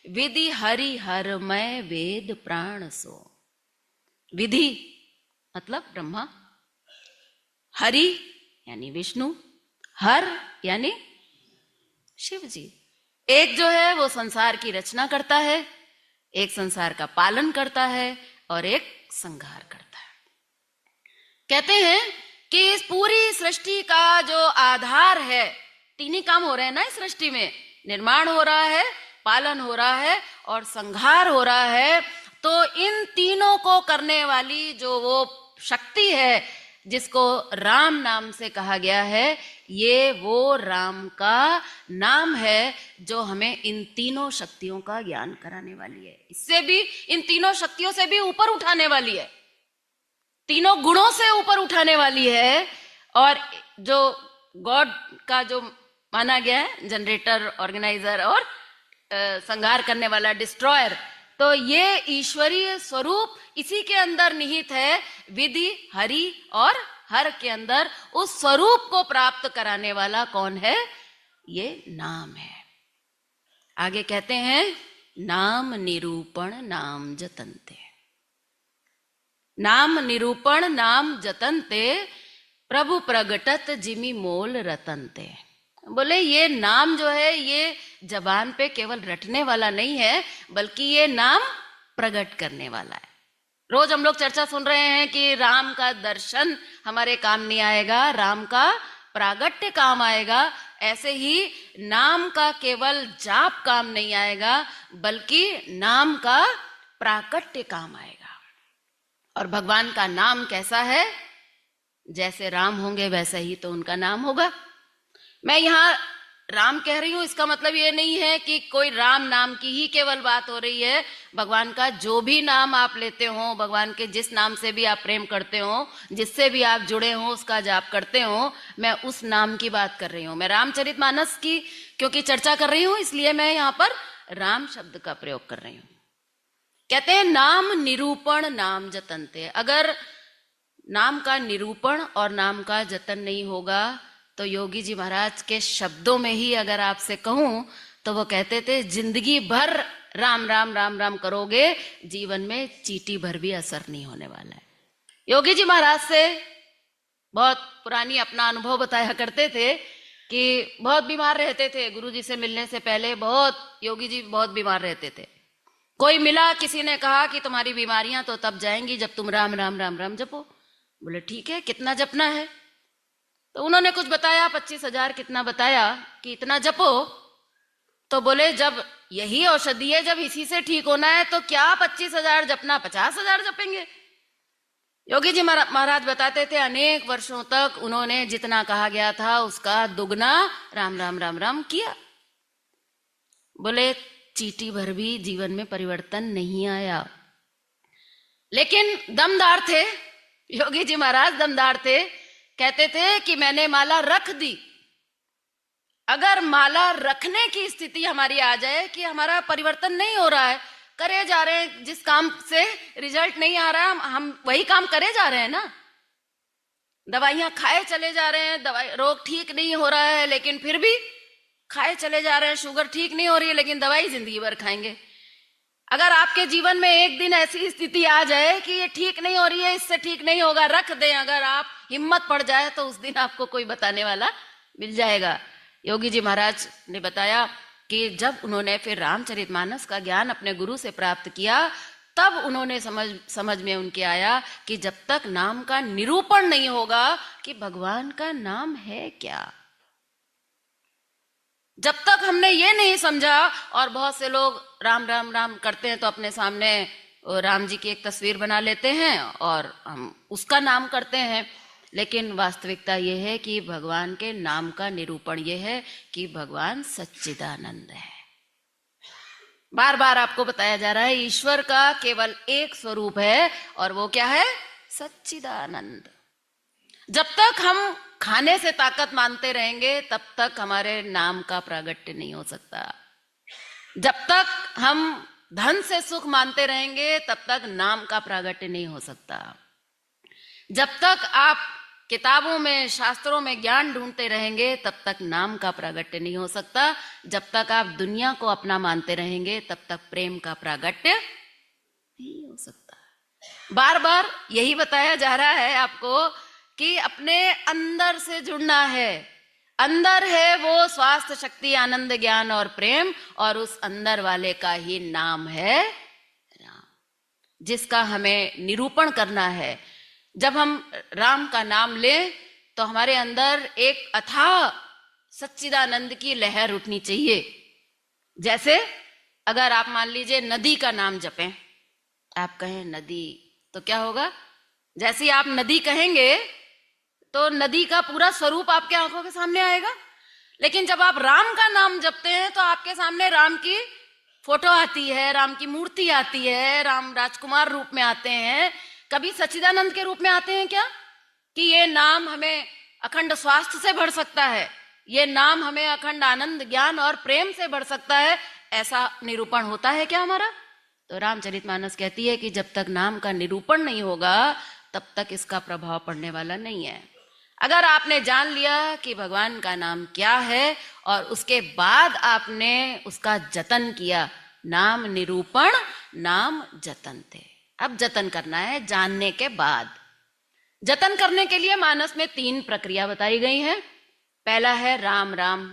विधि हरि हर मैं वेद प्राण सो। विधि मतलब ब्रह्मा, हरि यानी विष्णु, हर यानी शिव जी। एक जो है वो संसार की रचना करता है, एक संसार का पालन करता है और एक संहार करता है। कहते हैं कि इस पूरी सृष्टि का जो आधार है, तीन ही काम हो रहे हैं ना इस सृष्टि में, निर्माण हो रहा है, पालन हो रहा है और संहार हो रहा है। तो इन तीनों को करने वाली जो वो शक्ति है जिसको राम नाम से कहा गया है, ये वो राम का नाम है जो हमें इन तीनों शक्तियों का ज्ञान कराने वाली है, इससे भी, इन तीनों शक्तियों से भी ऊपर उठाने वाली है, तीनों गुणों से ऊपर उठाने वाली है। और जो गॉड का जो माना गया है, जनरेटर, ऑर्गेनाइजर और संहार करने वाला, डिस्ट्रॉयर, तो ये ईश्वरीय स्वरूप इसी के अंदर निहित है। विधि हरि और हर के अंदर उस स्वरूप को प्राप्त कराने वाला कौन है? ये नाम है। आगे कहते हैं, नाम निरूपण नाम जतनते। नाम निरूपण नाम जतनते, प्रभु प्रगटत जिमि मोल रतनते। बोले ये नाम जो है ये जबान पे केवल रटने वाला नहीं है, बल्कि ये नाम प्रकट करने वाला है। रोज हम लोग चर्चा सुन रहे हैं कि राम का दर्शन हमारे काम नहीं आएगा, राम का प्रागट्य काम आएगा। ऐसे ही नाम का केवल जाप काम नहीं आएगा, बल्कि नाम का प्राकट्य काम आएगा। और भगवान का नाम कैसा है? जैसे राम होंगे वैसा ही तो उनका नाम होगा। मैं यहाँ राम कह रही हूं, इसका मतलब ये नहीं है कि कोई राम नाम की ही केवल बात हो रही है। भगवान का जो भी नाम आप लेते हो, भगवान के जिस नाम से भी आप प्रेम करते हो, जिससे भी आप जुड़े हो, उसका जाप करते हो, मैं उस नाम की बात कर रही हूं। मैं रामचरितमानस की क्योंकि चर्चा कर रही हूं, इसलिए मैं यहाँ पर राम शब्द का प्रयोग कर रही हूं। कहते हैं नाम निरूपण नाम जतनते। अगर नाम का निरूपण और नाम का जतन नहीं होगा तो योगी जी महाराज के शब्दों में ही अगर आपसे कहूं तो वो कहते थे, जिंदगी भर राम राम राम राम करोगे, जीवन में चींटी भर भी असर नहीं होने वाला है। योगी जी महाराज से बहुत पुरानी अपना अनुभव बताया करते थे कि बहुत बीमार रहते थे। गुरु जी से मिलने से पहले योगी जी बहुत बीमार रहते थे। कोई मिला, किसी ने कहा कि तुम्हारी बीमारियां तो तब जाएंगी जब तुम राम राम राम राम जपो। बोले ठीक है, कितना जपना है? तो उन्होंने कुछ बताया, 25,000 कितना बताया कि इतना जपो। तो बोले जब यही औषधि है, जब इसी से ठीक होना है तो क्या 25,000 जपना, 50,000 जपेंगे। योगी जी महाराज बताते थे अनेक वर्षों तक उन्होंने जितना कहा गया था उसका दुगना राम राम राम राम किया। बोले चींटी भर भी जीवन में परिवर्तन नहीं आया, लेकिन दमदार थे योगी जी महाराज, दमदार थे। कहते थे कि मैंने माला रख दी। अगर माला रखने की स्थिति हमारी आ जाए कि हमारा परिवर्तन नहीं हो रहा है, करे जा रहे हैं, जिस काम से रिजल्ट नहीं आ रहा है हम वही काम करे जा रहे हैं ना, दवाइयां खाए चले जा रहे हैं, दवाई रोग ठीक नहीं हो रहा है लेकिन फिर भी खाए चले जा रहे हैं, शुगर ठीक नहीं हो रही है लेकिन दवाई जिंदगी भर खाएंगे। अगर आपके जीवन में एक दिन ऐसी स्थिति आ जाए कि ये ठीक नहीं हो रही है, इससे ठीक नहीं होगा, रख दें, अगर आप हिम्मत पड़ जाए तो उस दिन आपको कोई बताने वाला मिल जाएगा। योगी जी महाराज ने बताया कि जब उन्होंने फिर रामचरितमानस का ज्ञान अपने गुरु से प्राप्त किया, तब उन्होंने समझ में उनके आया कि जब तक नाम का निरूपण नहीं होगा कि भगवान का नाम है क्या, जब तक हमने ये नहीं समझा। और बहुत से लोग राम राम राम करते हैं तो अपने सामने राम जी की एक तस्वीर बना लेते हैं और हम उसका नाम करते हैं, लेकिन वास्तविकता यह है कि भगवान के नाम का निरूपण यह है कि भगवान सच्चिदानंद है। बार बार आपको बताया जा रहा है ईश्वर का केवल एक स्वरूप है और वो क्या है? सच्चिदानंद। जब तक हम खाने से ताकत मानते रहेंगे तब तक हमारे नाम का प्रागट्य नहीं हो सकता। जब तक हम धन से सुख मानते रहेंगे तब तक नाम का प्रागट्य नहीं हो सकता। जब तक आप किताबों में, शास्त्रों में ज्ञान ढूंढते रहेंगे, तब तक नाम का प्रागट्य नहीं हो सकता। जब तक आप दुनिया को अपना मानते रहेंगे, तब तक प्रेम का प्रागट्य नहीं हो सकता। बार बार यही बताया जा रहा है आपको कि अपने अंदर से जुड़ना है। अंदर है वो स्वास्थ्य, शक्ति, आनंद, ज्ञान और प्रेम, और उस अंदर वाले का ही नाम है राम, जिसका हमें निरूपण करना है। जब हम राम का नाम लें तो हमारे अंदर एक अथाह सच्चिदानंद की लहर उठनी चाहिए। जैसे अगर आप मान लीजिए नदी का नाम जपें, आप कहें नदी, तो क्या होगा? जैसे आप नदी कहेंगे तो नदी का पूरा स्वरूप आपके आंखों के सामने आएगा। लेकिन जब आप राम का नाम जपते हैं तो आपके सामने राम की फोटो आती है, राम की मूर्ति आती है, राम राजकुमार रूप में आते हैं। कभी सच्चिदानंद के रूप में आते हैं क्या? कि ये नाम हमें अखंड स्वास्थ्य से भर सकता है, ये नाम हमें अखंड आनंद, ज्ञान और प्रेम से भर सकता है, ऐसा निरूपण होता है क्या हमारा? तो रामचरितमानस कहती है कि जब तक नाम का निरूपण नहीं होगा तब तक इसका प्रभाव पड़ने वाला नहीं है। अगर आपने जान लिया कि भगवान का नाम क्या है और उसके बाद आपने उसका जतन किया, नाम निरूपण नाम जतन थे। अब जतन करना है जानने के बाद। जतन करने के लिए मानस में 3 प्रक्रिया बताई गई है। पहला है राम राम